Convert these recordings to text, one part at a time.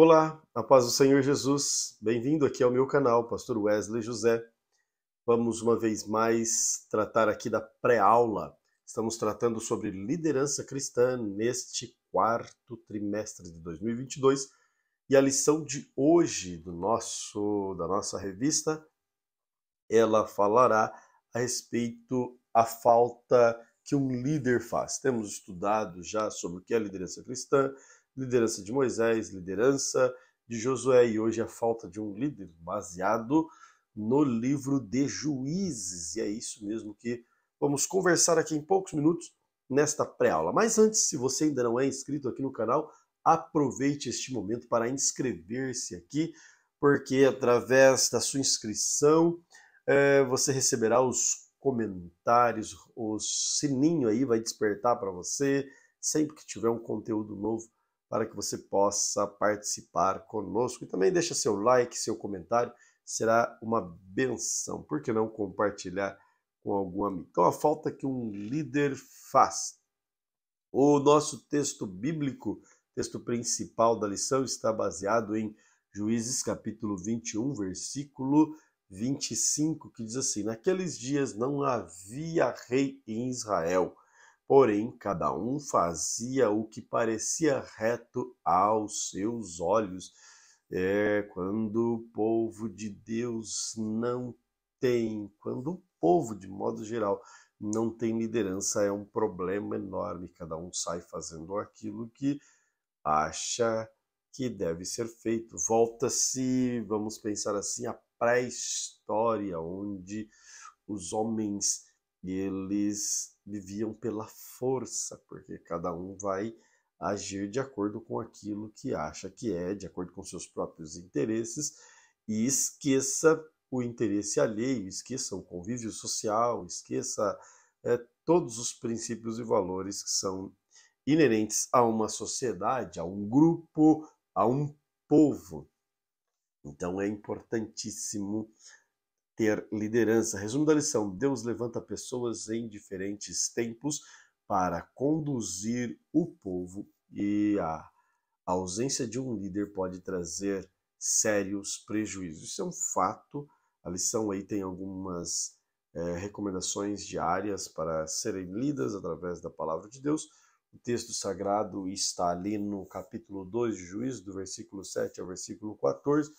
Olá, a paz do Senhor Jesus. Bem-vindo aqui ao meu canal, Pastor Wesley José. Vamos uma vez mais tratar aqui da pré-aula. Estamos tratando sobre liderança cristã neste quarto trimestre de 2022 e a lição de hoje da nossa revista, ela falará a respeito da falta que um líder faz. Temos estudado já sobre o que é liderança cristã, liderança de Moisés, liderança de Josué e hoje a falta de um líder baseado no livro de Juízes. E é isso mesmo que vamos conversar aqui em poucos minutos nesta pré-aula. Mas antes, se você ainda não é inscrito aqui no canal, aproveite este momento para inscrever-se aqui, porque através da sua inscrição você receberá os comentários, o sininho aí vai despertar para você sempre que tiver um conteúdo novo para que você possa participar conosco. E também deixa seu like, seu comentário, será uma benção. Por que não compartilhar com algum amigo? Então, a falta que um líder faz. O nosso texto bíblico, texto principal da lição, está baseado em Juízes capítulo 21, versículo 25, que diz assim: Naqueles dias não havia rei em Israel, porém cada um fazia o que parecia reto aos seus olhos. Quando o povo de Deus não tem, quando o povo, de modo geral, não tem liderança, é um problema enorme. Cada um sai fazendo aquilo que acha que deve ser feito. Volta-se, vamos pensar assim, a pré-história, onde os homens eles viviam pela força, porque cada um vai agir de acordo com aquilo que acha que é, de acordo com seus próprios interesses, e esqueça o interesse alheio, esqueça o convívio social, esqueça todos os princípios e valores que são inerentes a uma sociedade, a um grupo, a um povo. Então é importantíssimo ter liderança. Resumo da lição: Deus levanta pessoas em diferentes tempos para conduzir o povo e a ausência de um líder pode trazer sérios prejuízos. Isso é um fato. A lição aí tem algumas recomendações diárias para serem lidas através da palavra de Deus. O texto sagrado está ali no capítulo 2 de Juízes, do versículo 7 ao versículo 14,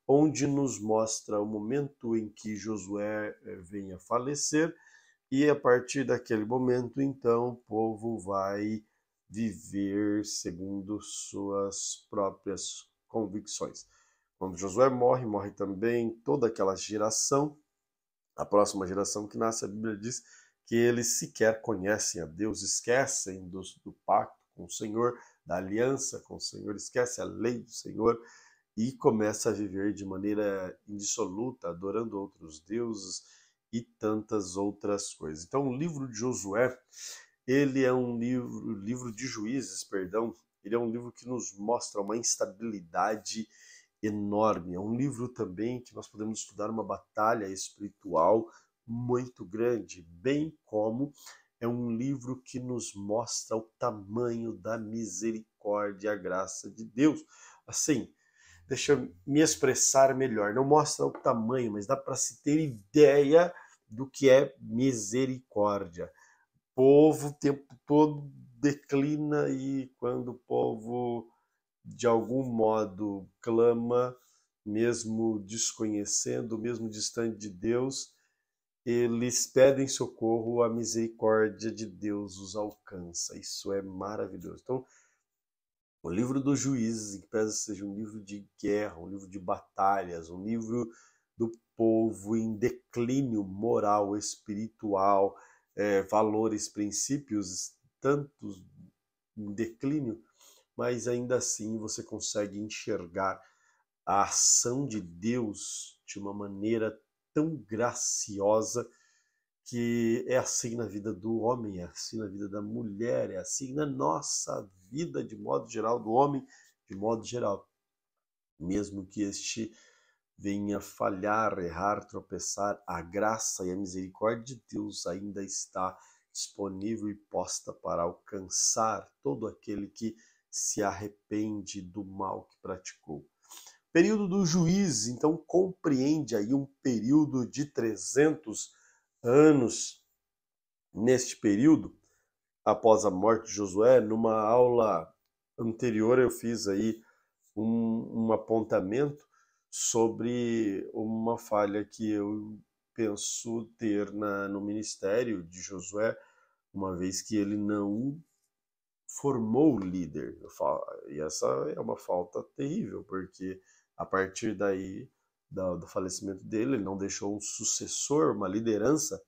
onde nos mostra o momento em que Josué vem a falecer, e a partir daquele momento, então, o povo vai viver segundo suas próprias convicções. Quando Josué morre, morre também toda aquela geração, a próxima geração que nasce. A Bíblia diz que eles sequer conhecem a Deus, esquecem do pacto com o Senhor, da aliança com o Senhor, esquecem a lei do Senhor e começa a viver de maneira indissoluta, adorando outros deuses e tantas outras coisas. Então, o livro de Josué, ele é um livro de Juízes, perdão, ele é um livro que nos mostra uma instabilidade enorme. É um livro também que nós podemos estudar uma batalha espiritual muito grande, bem como é um livro que nos mostra o tamanho da misericórdia e a graça de Deus. Assim, deixa eu me expressar melhor. Não mostra o tamanho, mas dá para se ter ideia do que é misericórdia. O povo o tempo todo declina e quando o povo de algum modo clama, mesmo desconhecendo, mesmo distante de Deus, eles pedem socorro, a misericórdia de Deus os alcança. Isso é maravilhoso. Então, o livro dos Juízes, que pese seja um livro de guerra, um livro de batalhas, um livro do povo em declínio moral, espiritual, valores, princípios, tantos em declínio, mas ainda assim você consegue enxergar a ação de Deus de uma maneira tão graciosa, que é assim na vida do homem, é assim na vida da mulher, é assim na nossa vida de modo geral, do homem de modo geral. Mesmo que este venha falhar, errar, tropeçar, a graça e a misericórdia de Deus ainda está disponível e posta para alcançar todo aquele que se arrepende do mal que praticou. Período do juiz, então compreende aí um período de 300 anos. Neste período, após a morte de Josué, numa aula anterior eu fiz aí um apontamento sobre uma falha que eu penso ter no ministério de Josué, uma vez que ele não formou o líder. E essa é uma falta terrível, porque a partir daí, do falecimento dele, ele não deixou um sucessor, uma liderança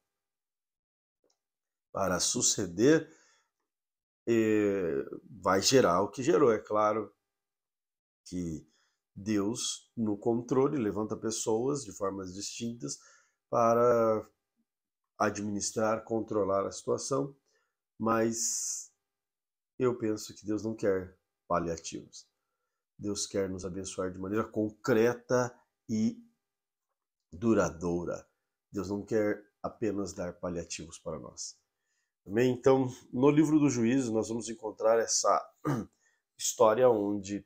para suceder, vai gerar o que gerou. É claro que Deus, no controle, levanta pessoas de formas distintas para administrar, controlar a situação, mas eu penso que Deus não quer paliativos. Deus quer nos abençoar de maneira concreta e duradoura. Deus não quer apenas dar paliativos para nós. Amém? Então, no livro do Juízo, nós vamos encontrar essa história onde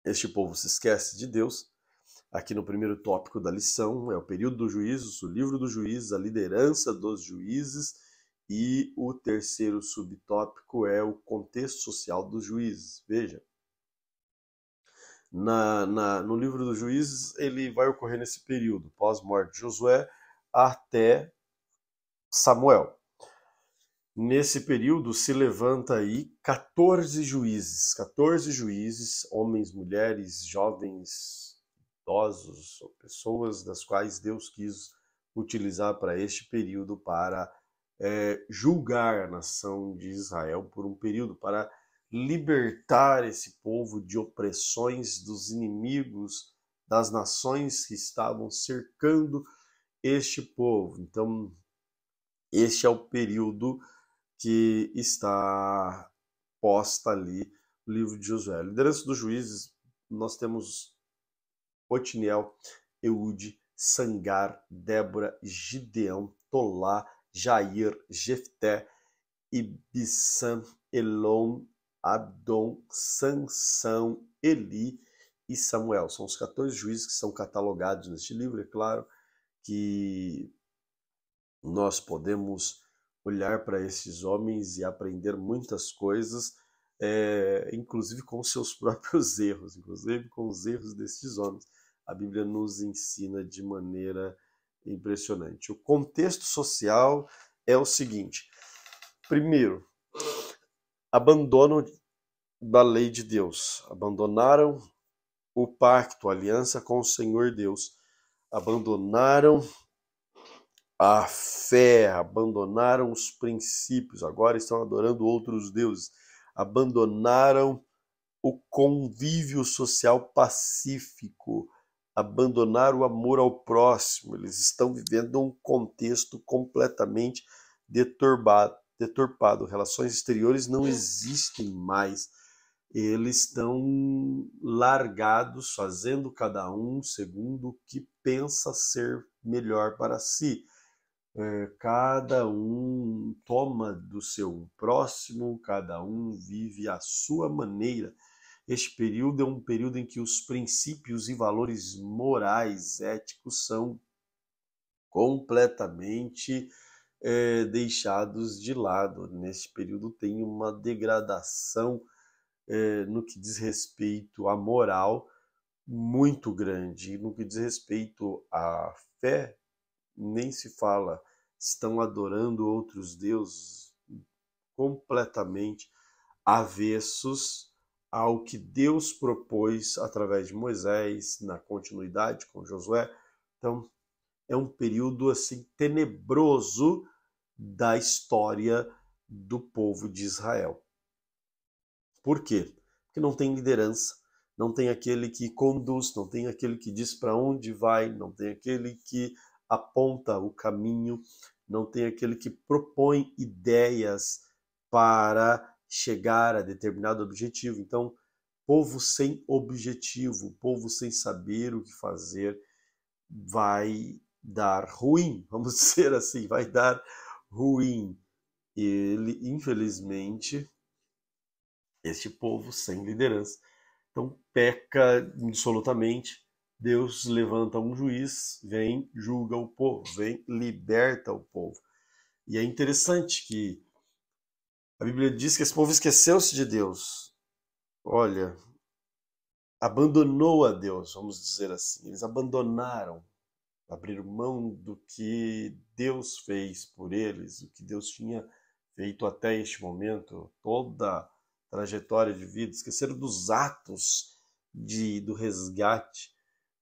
este povo se esquece de Deus. Aqui no primeiro tópico da lição é o período dos juízos, o livro dos juízes, a liderança dos juízes, e o terceiro subtópico é o contexto social dos juízes. Veja, no livro dos juízes, ele vai ocorrer nesse período, pós-morte de Josué até Samuel. Nesse período se levanta aí 14 juízes, homens, mulheres, jovens, idosos, pessoas das quais Deus quis utilizar para este período para julgar a nação de Israel por um período, para libertar esse povo de opressões dos inimigos, das nações que estavam cercando este povo. Então, este é o período que está posta ali no livro de Josué. A liderança dos juízes, nós temos Otiniel, Eude, Sangar, Débora, Gideão, Tolá, Jair, Jefté, Ibissam, Elon, Abdon, Sansão, Eli e Samuel. São os 14 juízes que são catalogados neste livro. É claro que nós podemos olhar para esses homens e aprender muitas coisas, inclusive com seus próprios erros, inclusive com os erros desses homens. A Bíblia nos ensina de maneira impressionante. O contexto social é o seguinte: primeiro, abandono da lei de Deus, abandonaram o pacto, a aliança com o Senhor Deus, abandonaram a fé, abandonaram os princípios, agora estão adorando outros deuses, abandonaram o convívio social pacífico, abandonaram o amor ao próximo. Eles estão vivendo um contexto completamente deturpado. Relações exteriores não existem mais. Eles estão largados, fazendo cada um segundo o que pensa ser melhor para si. Cada um toma do seu próximo, cada um vive à sua maneira. Este período é um período em que os princípios e valores morais, éticos, são completamente deixados de lado. Neste período tem uma degradação no que diz respeito à moral muito grande. No que diz respeito à fé, nem se fala. Estão adorando outros deuses completamente avessos ao que Deus propôs através de Moisés, na continuidade com Josué. Então, é um período assim tenebroso da história do povo de Israel. Por quê? Porque não tem liderança, não tem aquele que conduz, não tem aquele que diz para onde vai, não tem aquele que aponta o caminho, não tem aquele que propõe ideias para chegar a determinado objetivo. Então, povo sem objetivo, povo sem saber o que fazer, vai dar ruim, vamos dizer assim, vai dar ruim. Ele, infelizmente, Este povo sem liderança. Então peca absolutamente. Deus levanta um juiz, vem, julga o povo, vem, liberta o povo. E é interessante que a Bíblia diz que esse povo esqueceu-se de Deus. Olha, abandonou a Deus, vamos dizer assim. Eles abandonaram, abriram mão do que Deus fez por eles, o que Deus tinha feito até este momento, toda a trajetória de vida, esqueceram dos atos do resgate.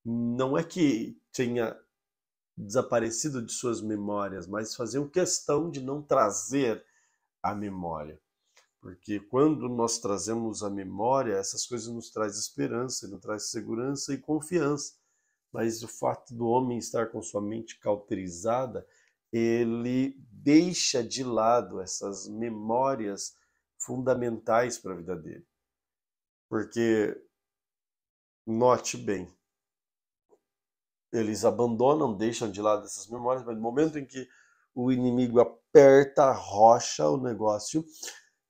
Não é que tenha desaparecido de suas memórias, mas faziam questão de não trazer a memória. Porque quando nós trazemos a memória, essas coisas nos trazem esperança, nos traz segurança e confiança. Mas o fato do homem estar com sua mente cauterizada, ele deixa de lado essas memórias fundamentais para a vida dele. Porque, note bem, eles abandonam, deixam de lado essas memórias, mas no momento em que o inimigo aperta, arrocha o negócio, o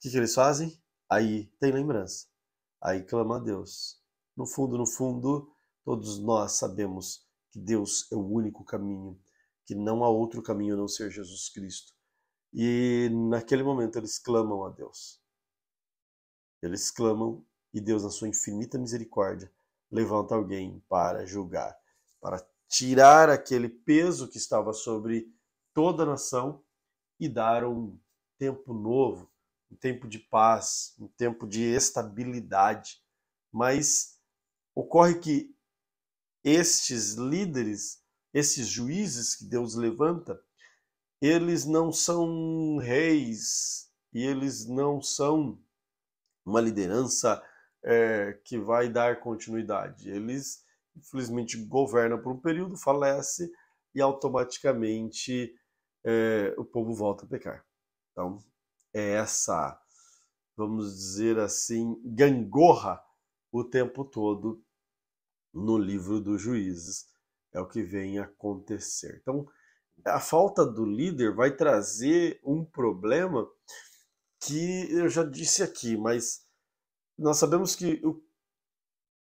que eles fazem? Aí tem lembrança, aí clama a Deus. No fundo, todos nós sabemos que Deus é o único caminho, que não há outro caminho a não ser Jesus Cristo. E naquele momento eles clamam a Deus. Eles clamam e Deus, na sua infinita misericórdia, levanta alguém para julgar, para tirar aquele peso que estava sobre toda a nação e dar um tempo novo, um tempo de paz, um tempo de estabilidade. Mas ocorre que estes líderes, esses juízes que Deus levanta, eles não são reis e eles não são uma liderança que vai dar continuidade. Eles, infelizmente, governam por um período, falece e automaticamente o povo volta a pecar. Então, é essa, vamos dizer assim, gangorra o tempo todo no livro dos Juízes. É o que vem acontecer. Então, a falta do líder vai trazer um problema que eu já disse aqui, mas nós sabemos que o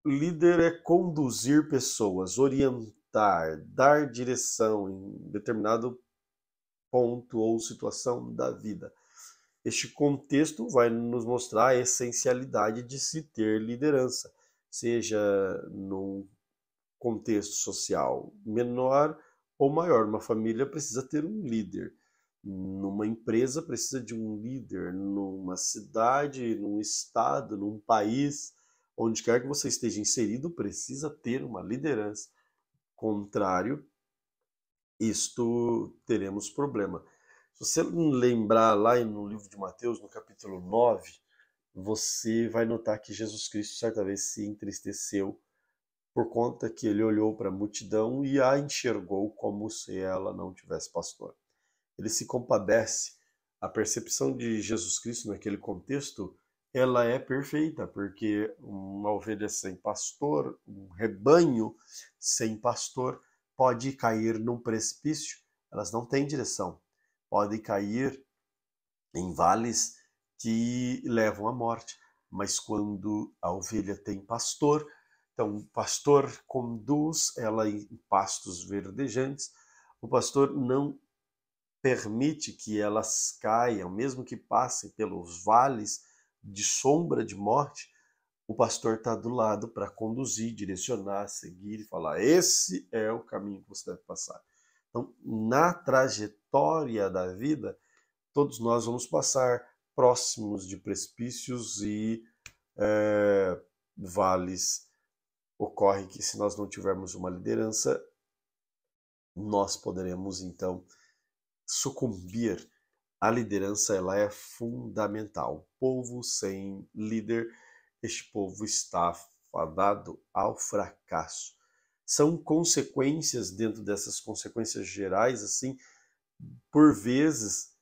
líder é conduzir pessoas, orientar, dar direção em determinado ponto ou situação da vida. Este contexto vai nos mostrar a essencialidade de se ter liderança, seja num contexto social menor ou maior. Uma família precisa ter um líder, numa empresa precisa de um líder, numa cidade, num estado, num país, onde quer que você esteja inserido, precisa ter uma liderança. Contrário, isto teremos problema. Se você lembrar lá no livro de Mateus, no capítulo 9, você vai notar que Jesus Cristo certa vez se entristeceu por conta que ele olhou para a multidão e a enxergou como se ela não tivesse pastor. Ele se compadece. A percepção de Jesus Cristo naquele contexto, ela é perfeita, porque uma ovelha sem pastor, um rebanho sem pastor, pode cair num precipício. Elas não têm direção. Podem cair em vales que levam à morte. Mas quando a ovelha tem pastor, então o pastor conduz ela em pastos verdejantes, o pastor não permite que elas caiam, mesmo que passem pelos vales de sombra de morte, o pastor está do lado para conduzir, direcionar, seguir e falar: esse é o caminho que você deve passar. Então, na trajetória da vida, todos nós vamos passar próximos de precipícios e vales. Ocorre que se nós não tivermos uma liderança, nós poderemos então sucumbir. A liderança, ela é fundamental. O povo sem líder, este povo está fadado ao fracasso. São consequências dentro dessas consequências gerais, assim, por vezes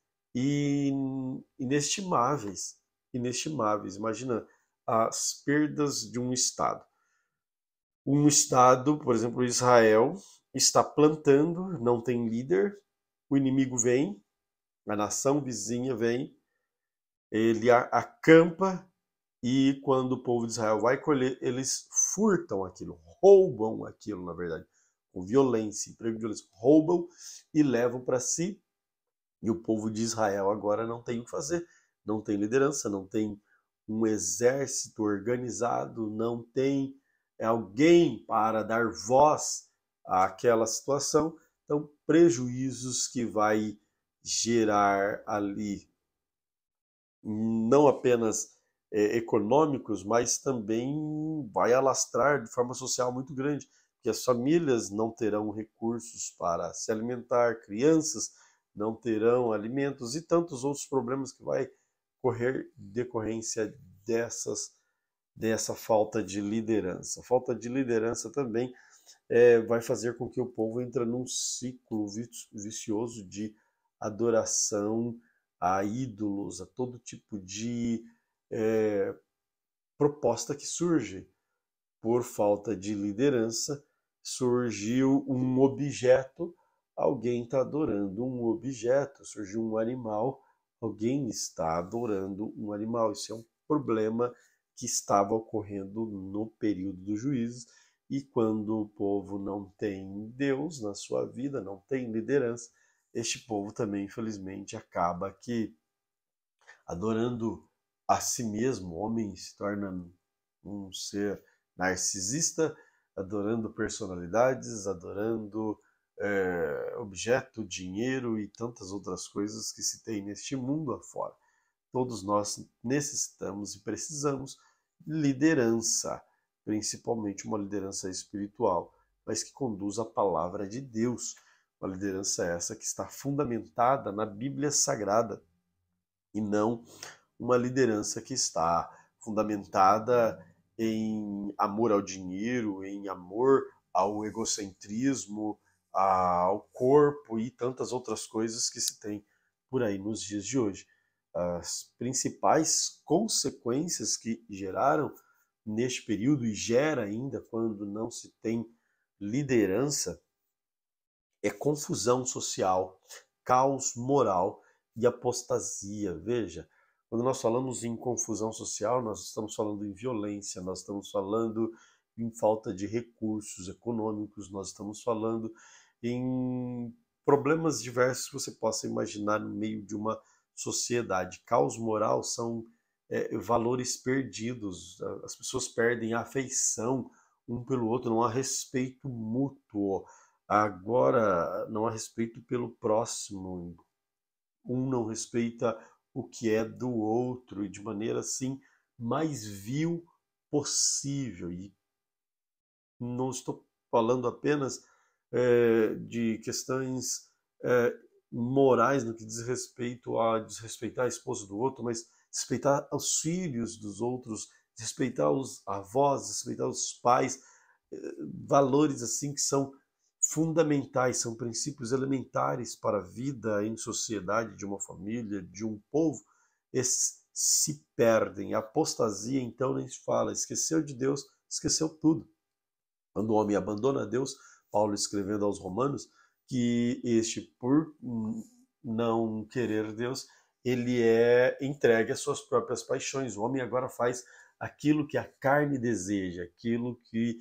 inestimáveis. Inestimáveis. Imagina as perdas de um Estado. Um Estado, por exemplo, Israel, está plantando, não tem líder, o inimigo vem, a nação vizinha vem, ele acampa e quando o povo de Israel vai colher, eles furtam aquilo, roubam aquilo, na verdade, com violência, emprego de violência, roubam e levam para si, e o povo de Israel agora não tem o que fazer, não tem liderança, não tem um exército organizado, não tem alguém para dar voz àquela situação, então prejuízos que vai gerar ali não apenas econômicos, mas também vai alastrar de forma social muito grande, porque as famílias não terão recursos para se alimentar, crianças não terão alimentos e tantos outros problemas que vai correr decorrência dessa falta de liderança. A falta de liderança também vai fazer com que o povo entre num ciclo vicioso de adoração a ídolos, a todo tipo de proposta que surge. Por falta de liderança, surgiu um objeto, alguém está adorando um objeto, surgiu um animal, alguém está adorando um animal. Isso é um problema que estava ocorrendo no período dos juízes, e quando o povo não tem Deus na sua vida, não tem liderança, este povo também, infelizmente, acaba que adorando a si mesmo. O homem se torna um ser narcisista, adorando personalidades, adorando objeto, dinheiro e tantas outras coisas que se tem neste mundo afora. Todos nós necessitamos e precisamos de liderança, principalmente uma liderança espiritual, mas que conduz a palavra de Deus. Uma liderança essa que está fundamentada na Bíblia Sagrada, e não uma liderança que está fundamentada em amor ao dinheiro, em amor ao egocentrismo, ao corpo e tantas outras coisas que se tem por aí nos dias de hoje. As principais consequências que geraram neste período, e gera ainda quando não se tem liderança, é confusão social, caos moral e apostasia. Veja, quando nós falamos em confusão social, nós estamos falando em violência, nós estamos falando em falta de recursos econômicos, nós estamos falando em problemas diversos que você possa imaginar no meio de uma sociedade. Caos moral são valores perdidos, as pessoas perdem a afeição um pelo outro, não há respeito mútuo. Agora, não há respeito pelo próximo, um não respeita o que é do outro, e de maneira assim mais vil possível. E não estou falando apenas de questões morais no que diz respeito a desrespeitar a esposa do outro, mas respeitar os filhos dos outros, respeitar os avós, respeitar os pais, valores assim que são fundamentais, são princípios elementares para a vida em sociedade de uma família, de um povo. Esses se perdem. A apostasia, então, nem se fala. Esqueceu de Deus, esqueceu tudo. Quando o homem abandona Deus, Paulo escrevendo aos Romanos, que este, por não querer Deus, ele é entregue às suas próprias paixões. O homem agora faz aquilo que a carne deseja, aquilo que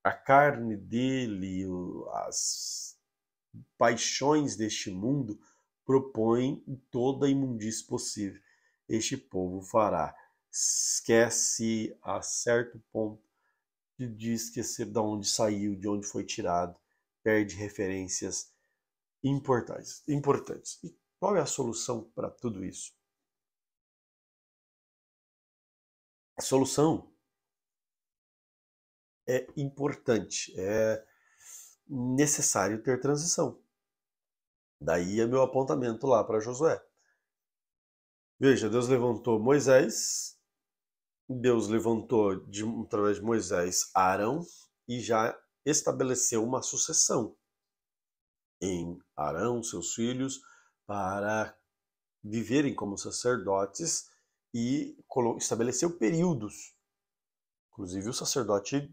a carne dele, as paixões deste mundo propõem toda a imundície possível. Este povo fará. Esquece a certo ponto de esquecer de onde saiu, de onde foi tirado, perde referências importantes. E qual é a solução para tudo isso? A solução é importante, é necessário ter transição. Daí é meu apontamento lá para Josué. Veja, Deus levantou Moisés, Deus levantou através de Moisés Arão e já estabeleceu uma sucessão em Arão, seus filhos, para viverem como sacerdotes, e estabeleceu períodos. Inclusive o sacerdote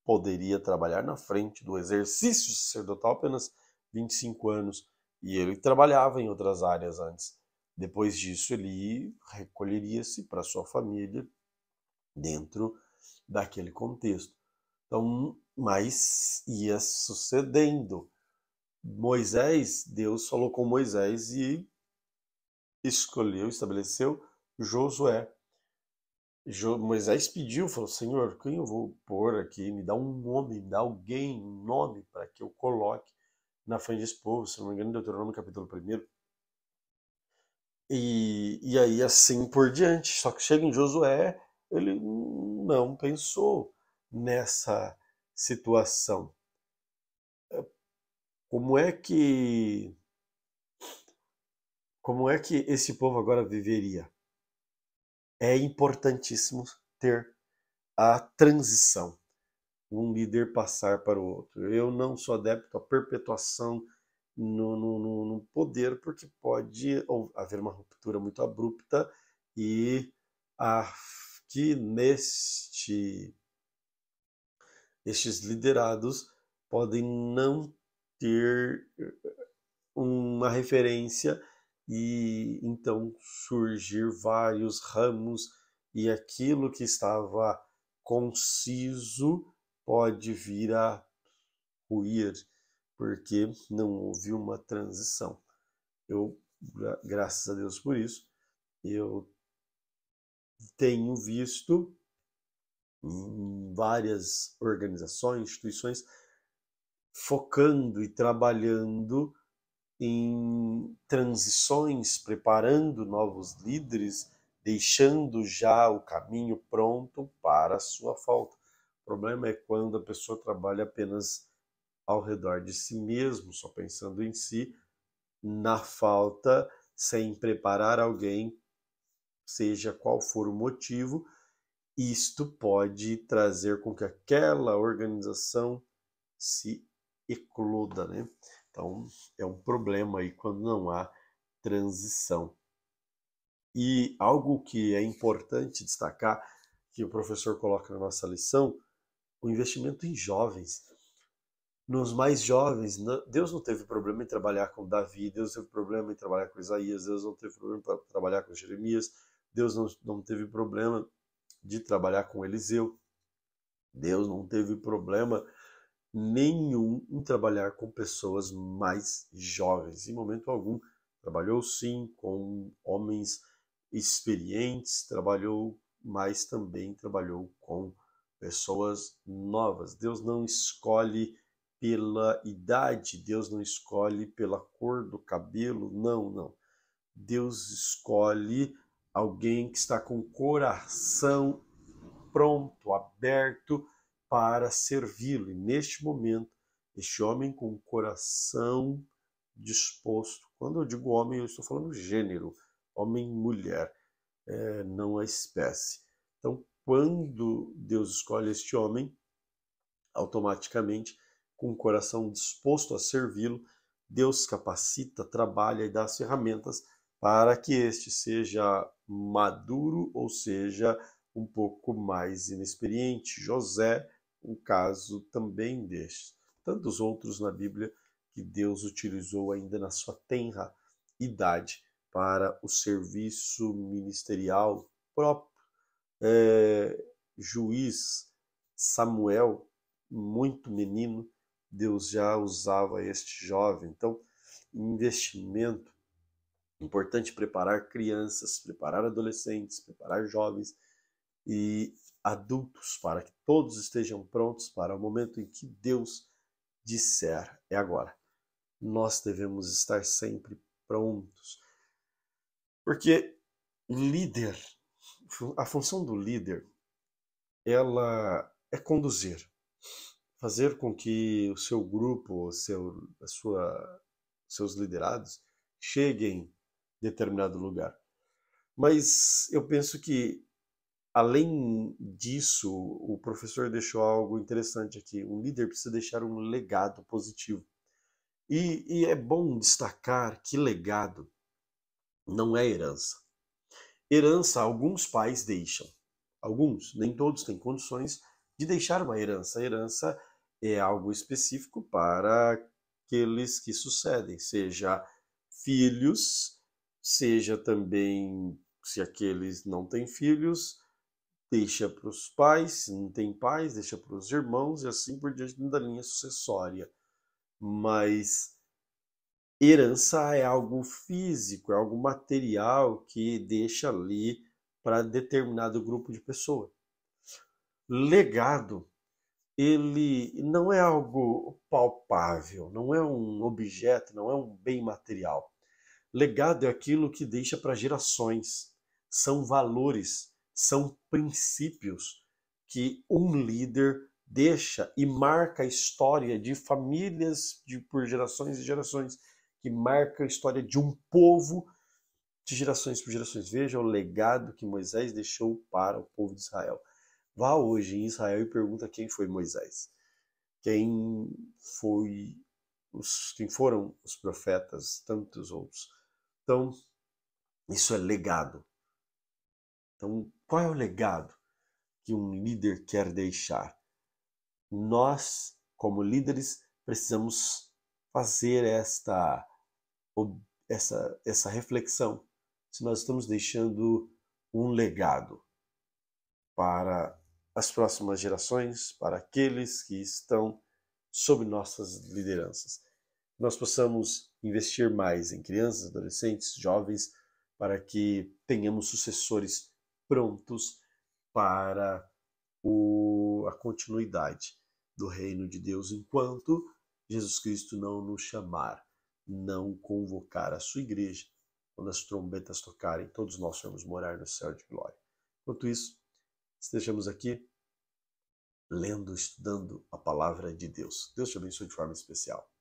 poderia trabalhar na frente do exercício sacerdotal apenas 25 anos, e ele trabalhava em outras áreas antes. Depois disso, ele recolheria-se para sua família dentro daquele contexto. Então, mas ia sucedendo. Moisés, Deus falou com Moisés e escolheu, estabeleceu Josué. Moisés pediu, falou: Senhor, quem eu vou pôr aqui? Me dá um nome, me dá alguém, um nome para que eu coloque na frente desse povo. Se não me engano, Deuteronômio capítulo 1. E aí assim por diante. Só que chega em Josué, ele não pensou nessa situação. Como é que esse povo agora viveria? É importantíssimo ter a transição, um líder passar para o outro. Eu não sou adepto à perpetuação no poder, porque pode haver uma ruptura muito abrupta e que estes liderados podem não ter uma referência e então surgir vários ramos e aquilo que estava conciso pode vir a ruir porque não houve uma transição. Eu, graças a Deus por isso, eu tenho visto em várias organizações, instituições, focando e trabalhando em transições, preparando novos líderes, deixando já o caminho pronto para a sua falta. O problema é quando a pessoa trabalha apenas ao redor de si mesmo, só pensando em si, na falta, sem preparar alguém, seja qual for o motivo. Isto pode trazer com que aquela organização se ecloda, né? Então, é um problema aí quando não há transição. E algo que é importante destacar, que o professor coloca na nossa lição, o investimento em jovens. Nos mais jovens, Deus não teve problema em trabalhar com Davi, Deus teve problema em trabalhar com Isaías, Deus não teve problema em trabalhar com Jeremias, Deus não teve problema de trabalhar com Eliseu, Deus não teve problema nenhum em trabalhar com pessoas mais jovens. Em momento algum, trabalhou sim com homens experientes, trabalhou, mas também trabalhou com pessoas novas. Deus não escolhe pela idade, Deus não escolhe pela cor do cabelo, não. Deus escolhe alguém que está com o coração pronto, aberto para servi-lo. E neste momento, este homem com o coração disposto, quando eu digo homem, eu estou falando gênero, homem e mulher, não a espécie. Então, quando Deus escolhe este homem, automaticamente, com o coração disposto a servi-lo, Deus capacita, trabalha e dá as ferramentas para que este seja maduro, ou seja, um pouco mais inexperiente. José, um caso também deste. Tantos outros na Bíblia que Deus utilizou ainda na sua tenra idade para o serviço ministerial próprio. Juiz Samuel, muito menino, Deus já usava este jovem. Então, investimento, importante preparar crianças, preparar adolescentes, preparar jovens e adultos para que todos estejam prontos para o momento em que Deus disser é agora. Nós devemos estar sempre prontos. Porque líder, a função do líder, ela é conduzir, fazer com que o seu grupo, seus liderados cheguem em determinado lugar. Mas eu penso que, além disso, o professor deixou algo interessante aqui. Um líder precisa deixar um legado positivo. E é bom destacar que legado não é herança. Herança, alguns pais deixam. Alguns, nem todos têm condições de deixar uma herança. A herança é algo específico para aqueles que sucedem, seja filhos seja também, se aqueles não têm filhos, deixa para os pais, se não tem pais, deixa para os irmãos e assim por diante da linha sucessória. Mas herança é algo físico, é algo material que deixa ali para determinado grupo de pessoa. Legado, ele não é algo palpável, não é um objeto, não é um bem material. Legado é aquilo que deixa para gerações, são valores, são princípios que um líder deixa e marca a história de famílias por gerações e gerações, que marca a história de um povo de gerações por gerações. Veja o legado que Moisés deixou para o povo de Israel. Vá hoje em Israel e pergunta quem foi Moisés, quem quem foram os profetas, tantos outros. Então, isso é legado. Então, qual é o legado que um líder quer deixar? Nós, como líderes, precisamos fazer essa reflexão. Se nós estamos deixando um legado para as próximas gerações, para aqueles que estão sob nossas lideranças. Nós possamos investir mais em crianças, adolescentes, jovens, para que tenhamos sucessores prontos para a continuidade do reino de Deus, enquanto Jesus Cristo não nos chamar, não convocar a sua igreja, quando as trombetas tocarem, todos nós vamos morar no céu de glória. Enquanto isso, estejamos aqui lendo, estudando a palavra de Deus. Deus te abençoe de forma especial.